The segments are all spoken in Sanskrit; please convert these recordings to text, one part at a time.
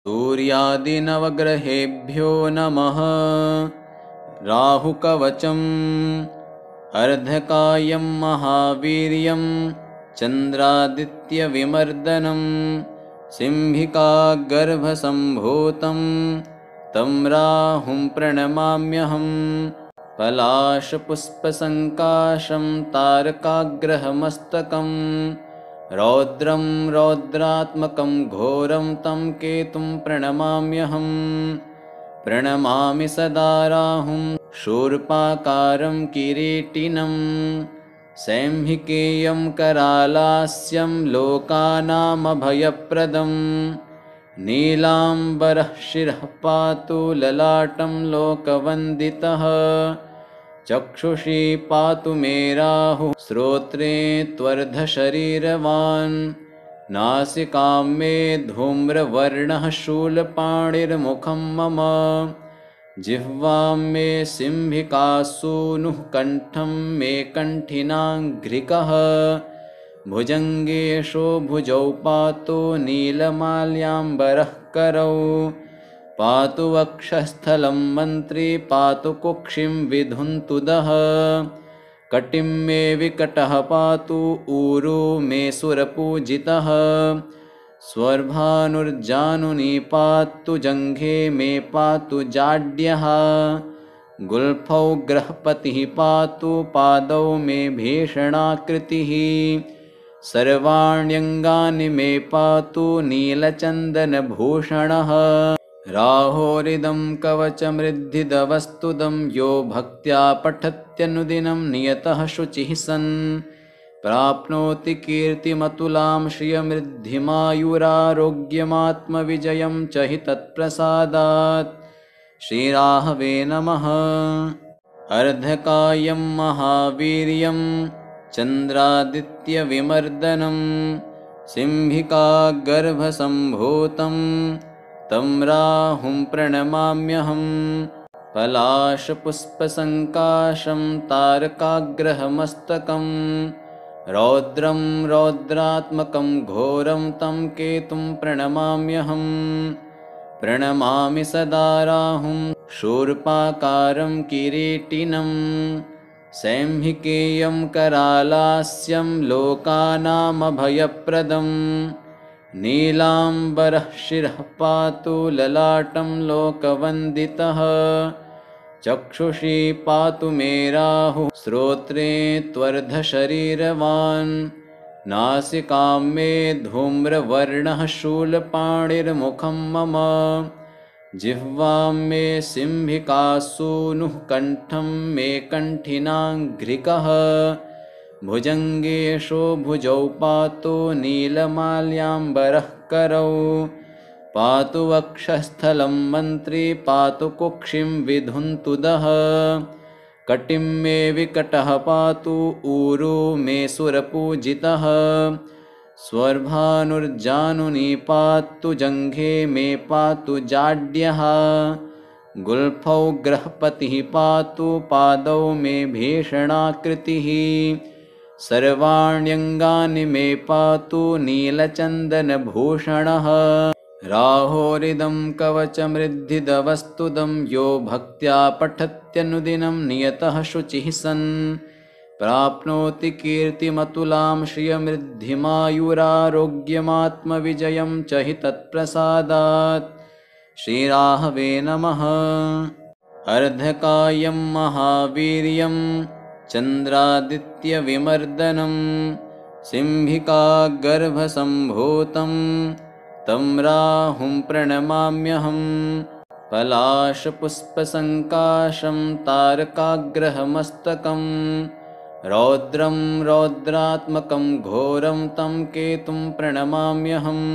सूर्यादिनवग्रहेभ्यो नमः। राहुकवचम् अर्धकायं महावीर्यं चन्द्रादित्यविमर्दनं सिंहिकागर्भसम्भूतं तं राहुं प्रणमाम्यहम्। पलाशपुष्पसङ्काशं तारकाग्रहमस्तकं रौद्रं रौद्रात्मकं घोरं तं केतुं प्रणमाम्यहम्। प्रणमामि सदा राहुं शूर्पाकारं किरीटिनं सैंहिकेयं करालास्यं लोकानामभयप्रदं। नीलाम्बरः शिरः पातु ललाटं लोकवन्दितः चक्षुषी पातु मे राहुः श्रोत्रे त्वर्धशरीरवान्। नासिकां मे धूम्रवर्णः शूलपाणिर्मुखं मम जिह्वां मे सिंहिकासूनुः कण्ठं मे कण्ठिनाङ्घ्रिकः। भुजङ्गेषु भुजौ पातु नीलमाल्याम्बरः करौ पातु वक्षस्थलं मन्त्री पातु कुक्षिं विधुन्तुदः। कटिं मे विकटः पातु ऊरू मे सुरपूजितः स्वर्भानुर्जानुनी पातु जङ्घे मे पातु जाड्यः। गुल्फौ ग्रहपतिः पातु पादौ मे भीषणाकृतिः सर्वाण्यङ्गानि मे पातु नीलचन्दनभूषणः। राहोरिदं कवचमृद्धिदवस्तुदं यो भक्त्या पठत्यनुदिनं नियतः शुचिः सन् प्राप्नोति कीर्तिमतुलां श्रियमृद्धिमायुरारोग्यमात्मविजयं च हि तत्प्रसादात्। श्रीराहवे नमः। अर्धकायं महावीर्यं चन्द्रादित्यविमर्दनं सिंहिकागर्भसम्भूतं तं राहुं प्रणमाम्यहम्। पलाशपुष्पसङ्काशं तारकाग्रहमस्तकं रौद्रं रौद्रात्मकं घोरं तं केतुं प्रणमाम्यहम्। प्रणमामि सदा राहुं शूर्पाकारं किरीटिनं सैंहिकेयं करालास्यं लोकानामभयप्रदं। नीलाम्बरः शिरः पातु ललाटं लोकवन्दितः चक्षुषी पातु मे राहुः श्रोत्रे त्वर्धशरीरवान्। नासिकां मे धूम्रवर्णः शूलपाणिर्मुखं मम जिह्वां मे सिंहिकासूनुः कण्ठं मे कण्ठिनाङ्घ्रिकः। भुजङ्गेषु भुजौ पातु नीलमाल्याम्बरः करौ पातु वक्षस्थलं मन्त्री पातु कुक्षिं विधुन्तुदः। कटिं मे विकटः पातु ऊरू मे सुरपूजितः स्वर्भानुर्जानुनी पातु जङ्घे मे पातु जाड्यः। गुल्फौ ग्रहपतिः पातु पादौ मे भीषणाकृतिः सर्वाण्यङ्गानि मे पातु नीलचन्दनभूषणः। राहोरिदं कवचमृद्धिदवस्तुदं यो भक्त्या पठत्यनुदिनं नियतः शुचिः सन् प्राप्नोति कीर्तिमतुलां श्रियमृद्धिमायुरारोग्यमात्मविजयं च हि तत्प्रसादात्। श्रीराहवे नमः। अर्धकायं महावीर्यं चन्द्रादित्यविमर्दनं सिंहिकागर्भसम्भूतं तं राहुं प्रणमाम्यहम्। पलाशपुष्पसङ्काशं तारकाग्रहमस्तकं रौद्रं रौद्रात्मकं घोरं तं केतुं प्रणमाम्यहम्।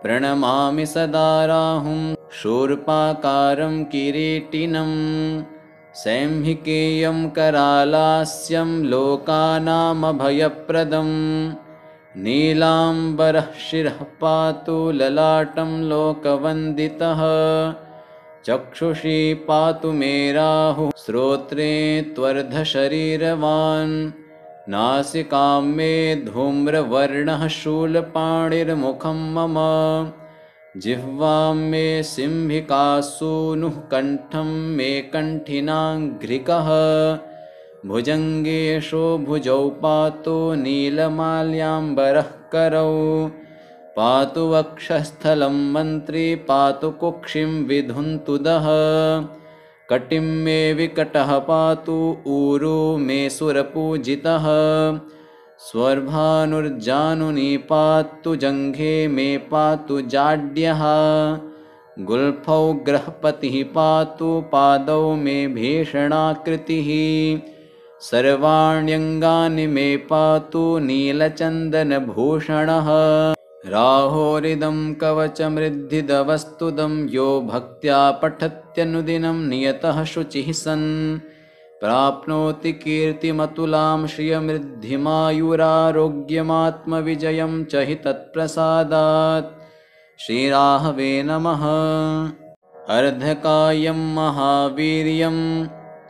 प्रणमामि सदा राहुं शूर्पाकारं किरीटिनं सैंहिकेयं करालास्यं लोकानामभयप्रदं। नीलाम्बरः शिरः पातु ललाटं लोकवन्दितः चक्षुषी पातु मे राहुः श्रोत्रे त्वर्धशरीरवान्। नासिकां मे धूम्रवर्णः शूलपाणिर्मुखं मम जिह्वां मे सिंहिका सूनुः कण्ठं मे कण्ठिनाङ्घ्रिकः भुजङ्गेशो भुजौ पातु नीलमाल्याम्बरः करौ पातु वक्षस्थलं मन्त्री पातु कुक्षिं विधुन्तुदः कटिं मे विकटः पातु ऊरू मे सुरपूजितः स्वर्भानुर्जानुनी पातु जङ्घे मे पातु जाड्यः गुल्फौ ग्रहपतिः पातु पादौ मे भीषणाकृतिः सर्वाण्यङ्गानि मे पातु नीलचन्दनभूषणः राहोरिदं कवचमृद्धिदवस्तुदं यो भक्त्या पठत्यनुदिनं नियतः शुचिः सन् प्राप्नोति कीर्तिमतुलां श्रियमृद्धिमायुरारोग्यमात्मविजयं च हि तत्प्रसादात् श्रीराहवे नमः। अर्धकायं महावीर्यं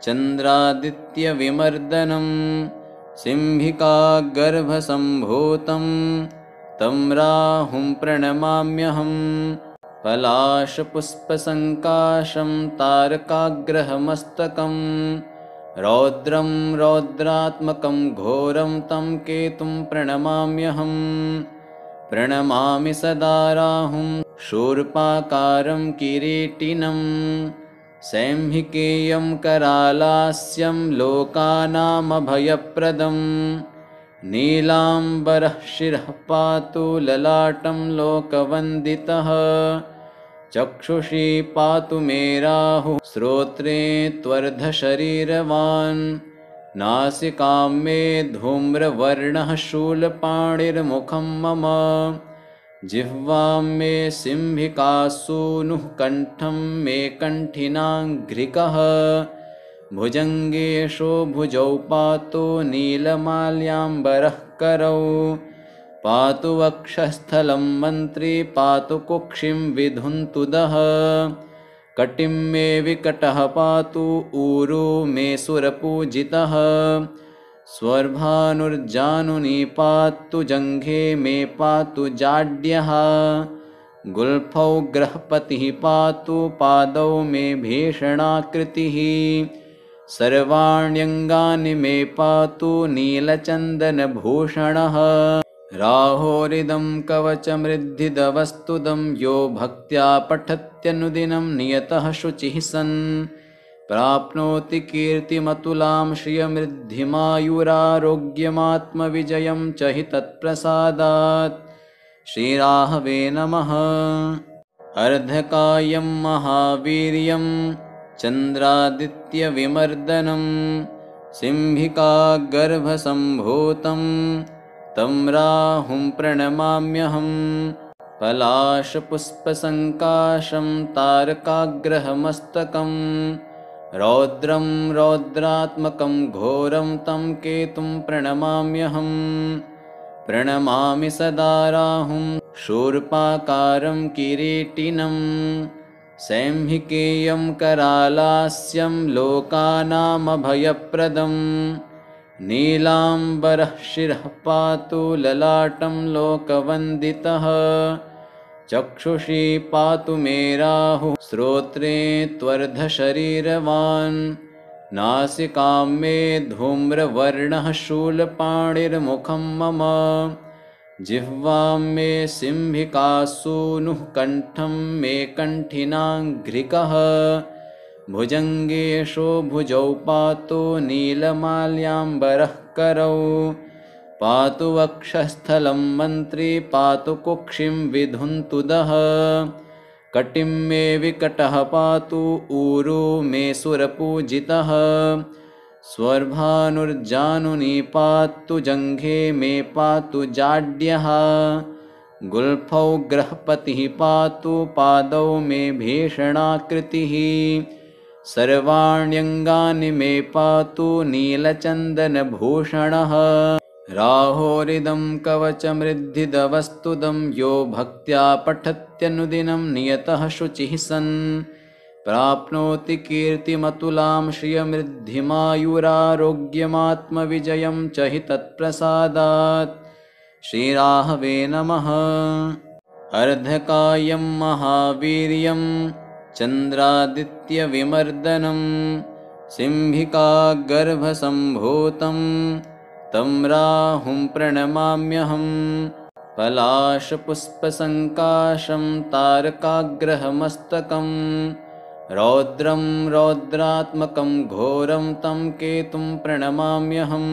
चन्द्रादित्यविमर्दनं सिंहिका गर्भसम्भूतं तं राहुं प्रणमाम्यहं पलाशपुष्पसङ्काशं तारकाग्रहमस्तकं रौद्रं रौद्रात्मकं घोरं तं केतुं प्रणमाम्यहं प्रणमामि सदा राहुं शूर्पाकारं किरीटिनं सैंहिकेयं करालास्यं लोकानामभयप्रदं नीलाम्बरः शिरः पातु ललाटं लोकवन्दितः चक्षुषी पातु मे राहुः श्रोत्रे त्वर्धशरीरवान् नासिकां मे धूम्रवर्णः शूलपाणिर्मुखं मम जिह्वां मे सिंहिका सूनुः कण्ठं मे कण्ठिनाङ्घ्रिकः भुजङ्गेशो भुजौ पातु नीलमाल्याम्बरः करौ पातु वक्षस्थलं मन्त्री पातु कुक्षिं विधुन्तुदः कटिं मे विकटः पातु ऊरू मे सुरपूजितः स्वर्भानुर्जानुनी पातु जङ्घे मे पातु जाड्यः गुल्फौ ग्रहपतिः पातु पादौ मे भीषणाकृतिः सर्वाण्यङ्गानि मे पातु नीलचन्दनभूषणः राहोरिदं कवचमृद्धिदवस्तुदं यो भक्त्या पठत्यनुदिनं नियतः शुचिः सन् प्राप्नोति कीर्तिमतुलां श्रियमृद्धिमायुरारोग्यमात्मविजयं च हि तत्प्रसादात् श्रीराहवे नमः। अर्धकायं महावीर्यं चन्द्रादित्यविमर्दनं सिंहिका गर्भसम्भूतं तं राहुं प्रणमाम्यहं पलाशपुष्पसङ्काशं तारकाग्रहमस्तकं रौद्रं रौद्रात्मकं घोरं तं केतुं प्रणमाम्यहं प्रणमामि सदा राहुं शूर्पाकारं किरीटिनं सैंहिकेयं करालास्यं लोकानामभयप्रदं नीलाम्बरः शिरः पातु ललाटं लोकवन्दितः चक्षुषी पातु मे राहुः श्रोत्रे त्वर्धशरीरवान् नासिकां मे धूम्रवर्णः शूलपाणिर्मुखं मम जिह्वां मे सिंहिका सूनुः कण्ठं मे कण्ठिनाङ्घ्रिकः भुजङ्गेशो भुजौ पातु नीलमाल्याम्बरः करौ पातु वक्षस्थलं मन्त्री पातु कुक्षिं विधुन्तुदः कटिं मे विकटः पातु ऊरू मे सुरपूजितः स्वर्भानुर्जानुनी पातु जङ्घे मे पातु जाड्यः गुल्फौ ग्रहपतिः पातु पादौ मे भीषणाकृतिः सर्वाण्यङ्गानि मे पातु नीलचन्दनभूषणः राहोरिदं कवचमृद्धिदवस्तुदं यो भक्त्या पठत्यनुदिनं नियतः शुचिः सन् प्राप्नोति कीर्तिमतुलां श्रियमृद्धिमायुरारोग्यमात्मविजयं च हि तत्प्रसादात् श्रीराहवे नमः। अर्धकायं महावीर्यं चन्द्रादित्यविमर्दनं सिंहिकागर्भसम्भूतं तं राहुं प्रणमाम्यहं पलाशपुष्पसङ्काशं तारकाग्रहमस्तकं रौद्रं रौद्रात्मकं घोरं तं केतुं प्रणमाम्यहं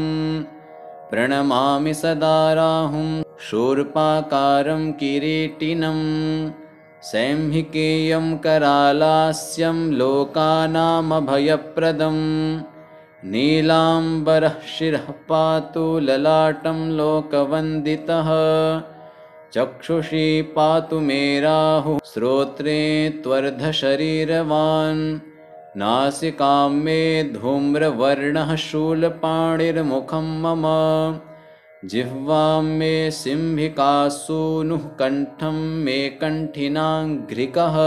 प्रणमामि सदा राहुं शूर्पाकारं किरीटिनं सैंहिकेयं करालास्यं लोकानामभयप्रदं नीलाम्बरः शिरः पातु ललाटं लोकवन्दितः चक्षुषी पातु मे राहुः श्रोत्रे त्वर्धशरीरवान् नासिकां मे धूम्रवर्णः शूलपाणिर्मुखं मम जिह्वां मे सिंहिकासूनुः कण्ठं मे कण्ठिनाङ्घ्रिकः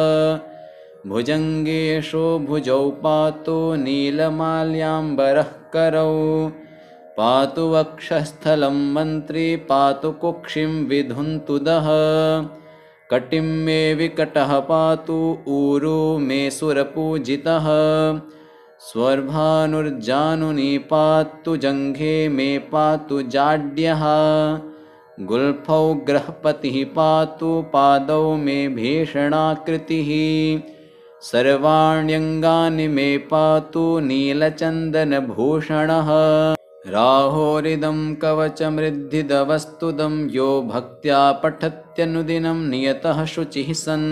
भुजङ्गेशो भुजौ पातु नीलमाल्याम्बरः करौ पातु वक्षस्थलं मन्त्री पातु कुक्षिं विधुन्तुदः कटिं मे विकटः पातु ऊरू मे सुरपूजितः स्वर्भानुर्जानुनी पातु जङ्घे मे पातु जाड्यः गुल्फौ ग्रहपतिः पातु पादौ मे भीषणाकृतिः सर्वाण्यङ्गानि मे पातु नीलचन्दनभूषणः राहोरिदं कवचमृद्धिदवस्तुदं यो भक्त्या पठत्यनुदिनं नियतः शुचिः सन्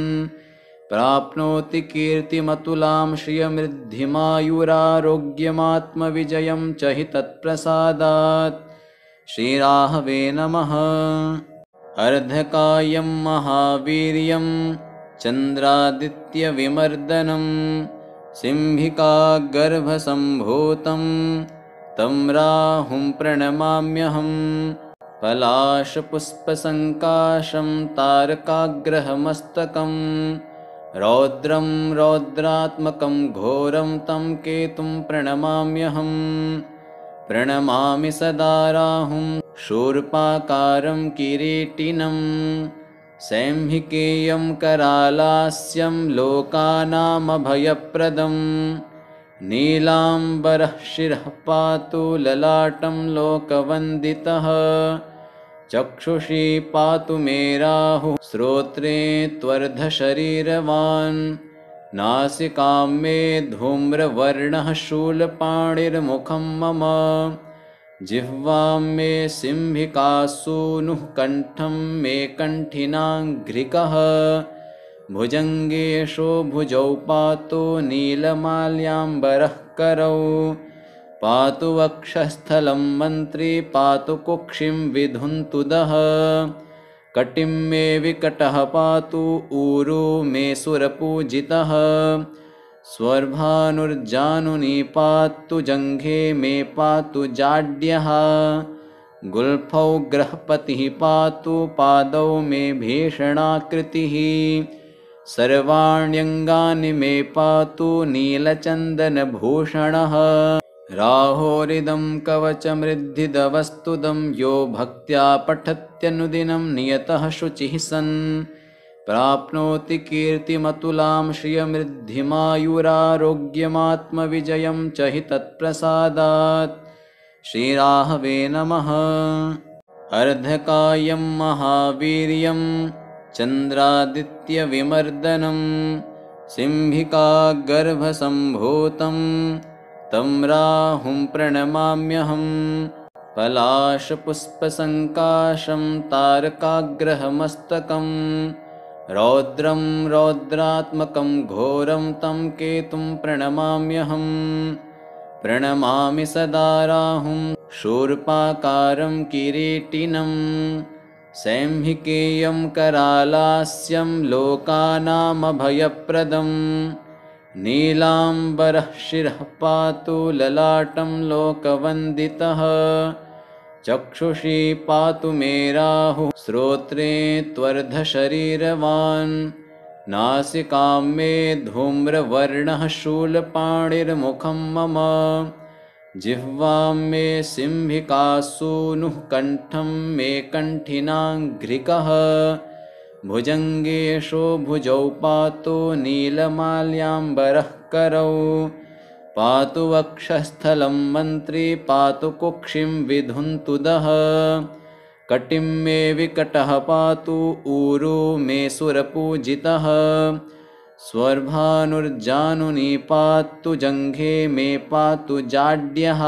प्राप्नोति कीर्तिमतुलां श्रियमृद्धिमायुरारोग्यमात्मविजयं च हि तत्प्रसादात् श्रीराहवे नमः। अर्धकायं महावीर्यं चन्द्रादित्यविमर्दनं सिंहिकागर्भसम्भूतं तं राहुं प्रणमाम्यहं पलाशपुष्पसङ्काशं तारकाग्रहमस्तकं रौद्रं रौद्रात्मकं घोरं तं केतुं प्रणमाम्यहं प्रणमामि सदा राहुं शूर्पाकारं किरीटिनं सैंहिकेयं करालास्यं लोकानामभयप्रदं नीलाम्बरः शिरः पातु ललाटं लोकवन्दितः चक्षुषी पातु मे राहुः श्रोत्रे त्वर्धशरीरवान् नासिकां मे धूम्रवर्णः शूलपाणिर्मुखं मम जिह्वां मे सिंहिकासूनुः कण्ठं मे कण्ठिनाङ्घ्रिकः भुजङ्गेशो भुजौ पातु नीलमाल्याम्बरः करौ पातु वक्षस्थलं मन्त्री पातु कुक्षिं विधुन्तुदः कटिं मे विकटः पातु ऊरू मे सुरपूजितः स्वर्भानुर्जानुनी पातु जङ्घे मे पातु जाड्यः गुल्फौ ग्रहपतिः पातु पादौ मे भीषणाकृतिः सर्वाण्यङ्गानि मे पातु नीलचन्दनभूषणः राहोरिदं कवचमृद्धिदवस्तुदं यो भक्त्या पठत्यनुदिनं नियतः शुचिः सन् प्राप्नोति कीर्तिमतुलां श्रियमृद्धिमायुरारोग्यमात्मविजयं च हि तत्प्रसादात् श्रीराहवे नमः। अर्धकायं महावीर्यं चन्द्रादित्यविमर्दनं सिंहिकागर्भसम्भूतं तं राहुं प्रणमाम्यहं पलाशपुष्पसङ्काशं तारकाग्रहमस्तकं रौद्रं रौद्रात्मकं घोरं तं केतुं प्रणमाम्यहं प्रणमामि सदा राहुं शूर्पाकारं किरीटिनं सैंहिकेयं करालास्यं लोकानामभयप्रदं नीलाम्बरः शिरः पातु ललाटं लोकवन्दितः चक्षुषी पातु मे राहुः श्रोत्रे त्वर्धशरीरवान् नासिकां मे धूम्रवर्णः शूलपाणिर्मुखं मम जिह्वां मे सिंहिकासूनुः कण्ठं मे कण्ठिनाङ्घ्रिकः भुजङ्गेषु भुजौ पातु नीलमाल्याम्बरः करौ पातु वक्षस्थलं मन्त्री पातु कुक्षिं विधुन्तुदः कटिं मे विकटः पातु ऊरू मे सुरपूजितः स्वर्भानुर्जानुनी पातु जङ्घे मे पातु जाड्यः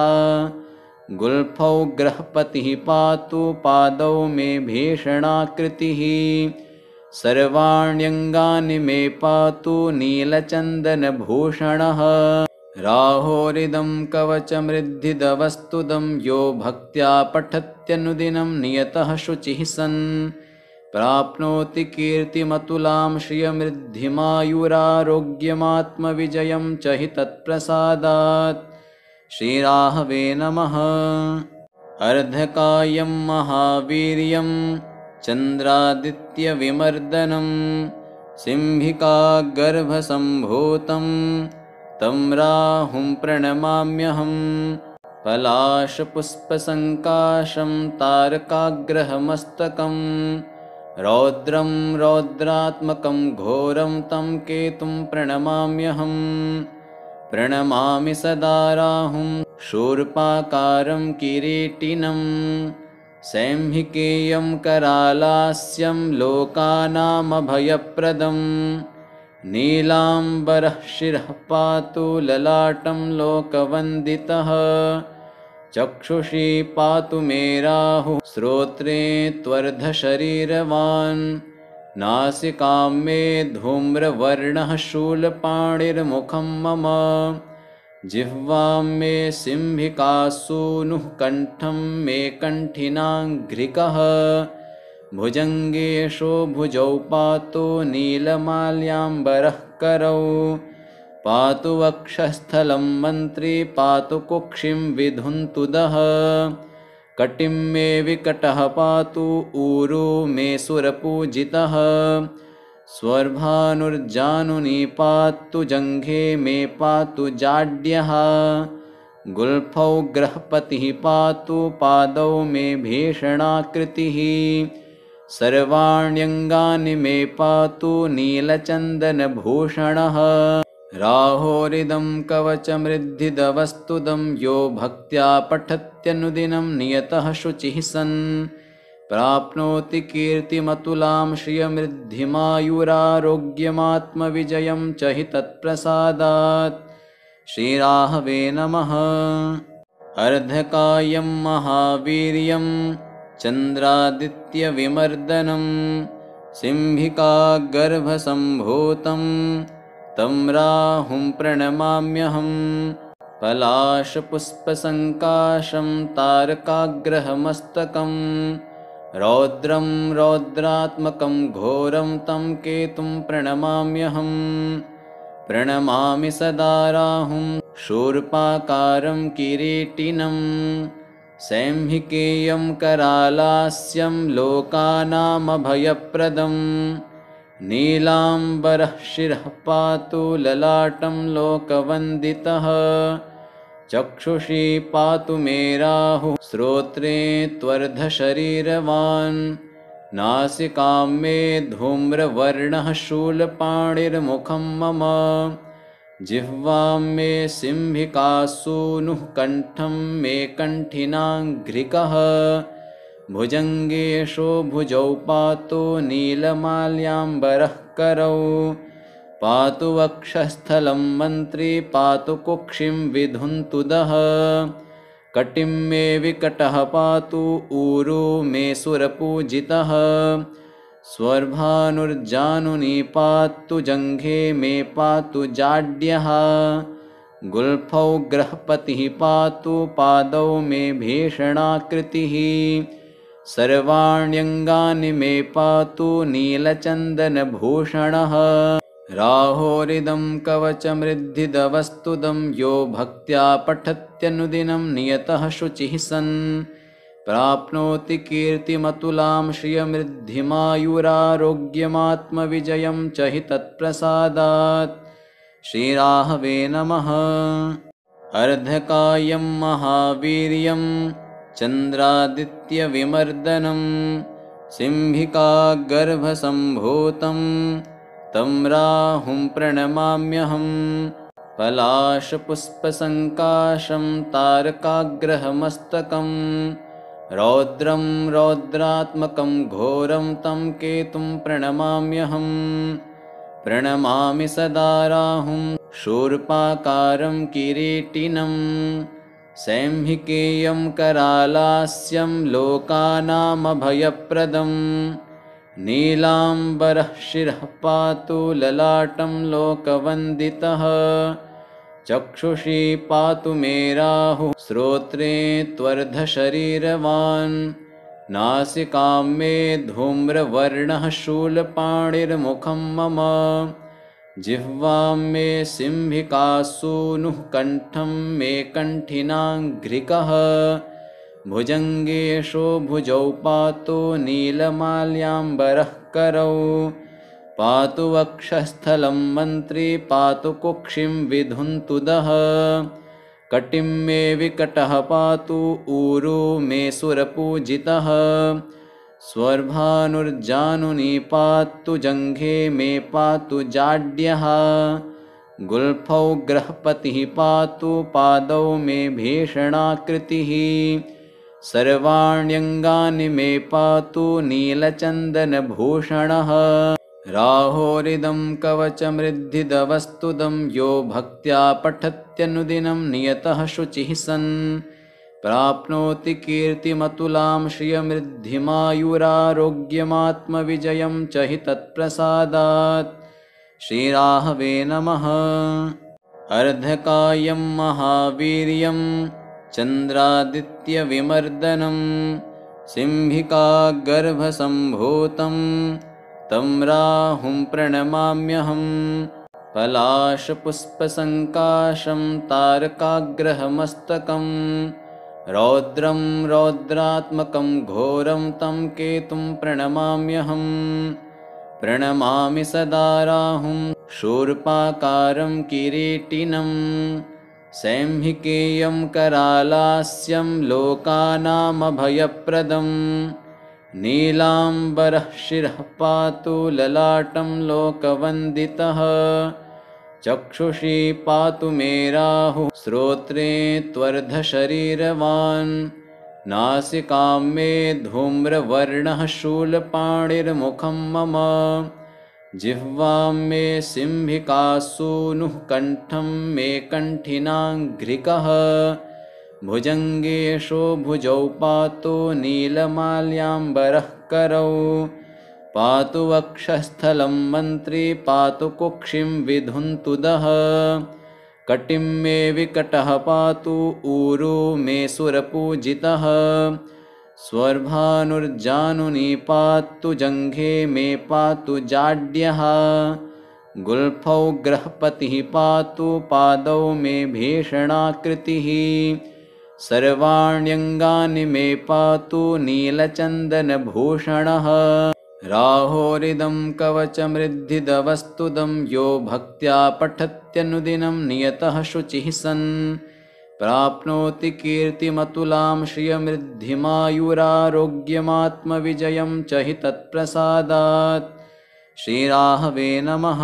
गुल्फौ ग्रहपतिः पातु पादौ मे भीषणाकृतिः सर्वाण्यङ्गानि मे पातु नीलचन्दनभूषणः राहोरिदं कवचमृद्धिदवस्तुदं यो भक्त्या पठत्यनुदिनं नियतः शुचिः सन् प्राप्नोति कीर्तिमतुलां श्रियमृद्धिमायुरारोग्यमात्मविजयं च हि तत्प्रसादात् श्रीराहवे नमः। अर्धकायं महावीर्यं चन्द्रादित्यविमर्दनं सिंहिकागर्भसम्भूतं तं राहुं प्रणमाम्यहं पलाशपुष्पसङ्काशं तारकाग्रहमस्तकं रौद्रं रौद्रात्मकं घोरं तं केतुं प्रणमाम्यहं प्रणमामि सदा राहुं शूर्पाकारं किरीटिनं सैंहिकेयं करालास्यं लोकानामभयप्रदं नीलाम्बरः शिरः पातु ललाटं लोकवन्दितः चक्षुषी पातु मे राहुः श्रोत्रे त्वर्धशरीरवान् नासिकां मे धूम्रवर्णः शूलपाणिर्मुखं मम जिह्वां मे सिंहिकासूनुः कण्ठं मे कण्ठिनाङ्घ्रिकः भुजङ्गेषु भुजौ पातु नीलमाल्याम्बरः करौ पातु वक्षस्थलं मन्त्री पातु कुक्षिं विधुन्तुदः कटिं मे विकटः पातु ऊरू मे सुरपूजितः स्वर्भानुर्जानुनी पातु जङ्घे मे पातु जाड्यः गुल्फौ ग्रहपतिः पातु पादौ मे भीषणाकृतिः सर्वाण्यङ्गानि मे पातु नीलचन्दनभूषणः राहोरिदं कवचमृद्धिदवस्तुदं यो भक्त्या पठत्यनुदिनं नियतः शुचिः सन् प्राप्नोति कीर्तिमतुलां श्रियमृद्धिमायुरारोग्यमात्मविजयं च हि तत्प्रसादात् श्रीराहवे नमः। अर्धकायं महावीर्यं चन्द्रादित्यविमर्दनं सिंहिकागर्भसम्भूतं तं राहुं प्रणमाम्यहं पलाशपुष्पसङ्काशं तारकाग्रहमस्तकं रौद्रं रौद्रात्मकं घोरं तं केतुं प्रणमाम्यहं प्रणमामि सदा राहुं शूर्पाकारं किरीटिनं सैंहिकेयं करालास्यं लोकानामभयप्रदं नीलाम्बरः शिरः पातु ललाटं लोकवन्दितः चक्षुषी पातु मे राहुः श्रोत्रे त्वर्धशरीरवान् नासिकां मे धूम्रवर्णः शूलपाणिर्मुखं मम जिह्वां मे सिंहिकासूनुः कण्ठं मे कण्ठिनाङ्घ्रिकः भुजङ्गेषु भुजौ पातु नीलमाल्याम्बरः करौ पातु वक्षस्थलं मन्त्री पातु कुक्षिं विधुन्तुदः कटिं मे विकटः पातु ऊरू मे सुरपूजितः स्वर्भानुर्जानुनी पातु जङ्घे मे पातु जाड्यः गुल्फौ ग्रहपतिः पातु पादौ मे भीषणाकृतिः सर्वाण्यङ्गानि मे पातु नीलचन्दनभूषणः राहोरिदं कवचमृद्धिदवस्तुदं यो भक्त्या पठत्यनुदिनं नियतः शुचिः सन् प्राप्नोति कीर्तिमतुलां श्रियमृद्धिमायुरारोग्यमात्मविजयं च हि तत्प्रसादात् श्रीराहवे नमः। अर्धकायं महावीर्यं चन्द्रादित्यविमर्दनं सिंहिकागर्भसम्भूतं तं राहुं प्रणमाम्यहं। पलाशपुष्पसङ्काशं तारकाग्रहमस्तकं रौद्रं रौद्रात्मकं घोरं तं केतुं प्रणमाम्यहं। प्रणमामि सदा राहुं शूर्पाकारं किरीटिनं सैंहिकेयं करालास्यं लोकानामभयप्रदं। नीलाम्बरः शिरः पातु ललाटं लोकवन्दितः चक्षुषी पातु मे राहुः श्रोत्रे त्वर्धशरीरवान्। नासिकां मे धूम्रवर्णः शूलपाणिर्मुखं मम जिह्वां मे सिंहिकासूनुः कण्ठं मे कण्ठिनाङ्घ्रिकः। भुजङ्गेषु भुजौ पातु नीलमाल्याम्बरः करौ पातु वक्षस्थलं मन्त्री पातु कुक्षिं विधुन्तुदः। कटिं मे विकटः पातु ऊरू मे सुरपूजितः स्वर्भानुर्जानुनी पातु जङ्घे मे पातु जाड्यः। गुल्फौ ग्रहपतिः पातु पादौ मे भीषणाकृतिः सर्वाण्यङ्गानि मे पातु नीलचन्दनभूषणः। राहोरिदं कवचमृद्धिदवस्तुदं यो भक्त्या पठत्यनुदिनं नियतः शुचिः सन् प्राप्नोति कीर्तिमतुलां श्रियमृद्धिमायुरारोग्यमात्मविजयं च हि तत्प्रसादात्। श्रीराहवे नमः। अर्धकायं महावीर्यं चन्द्रादित्यविमर्दनं सिंहिकागर्भसम्भूतं तं राहुं प्रणमाम्यहं। पलाशपुष्पसङ्काशं तारकाग्रहमस्तकं रौद्रं रौद्रात्मकं घोरं तं केतुं प्रणमाम्यहं। प्रणमामि सदा राहुं शूर्पाकारं किरीटिनं सैंहिकेयं करालास्यं लोकानामभयप्रदं। नीलाम्बरः शिरः पातु ललाटं लोकवन्दितः चक्षुषी पातु मे राहुः श्रोत्रे त्वर्धशरीरवान्। नासिकां मे धूम्रवर्णः शूलपाणिर्मुखं मम जिह्वां मे सिंहिकासूनुः कण्ठं मे कण्ठिनाङ्घ्रिकः। भुजङ्गेषु भुजौ पातु नीलमाल्याम्बरः करौ पातु वक्षस्थलं मन्त्री पातु कुक्षिं विधुन्तुदः। कटिं मे विकटः पातु ऊरू मे सुरपूजितः स्वर्भानुर्जानुनी पातु जङ्घे मे पातु जाड्यः। गुल्फौ ग्रहपतिः पातु पादौ मे भीषणाकृतिः सर्वाण्यङ्गानि मे पातु नीलचन्दनभूषणः। राहोरिदं कवचमृद्धिदवस्तुदं यो भक्त्या पठत्यनुदिनं नियतः शुचिः सन् प्राप्नोति कीर्तिमतुलां श्रियमृद्धिमायुरारोग्यमात्मविजयं च हि तत्प्रसादात्। श्रीराहवे नमः।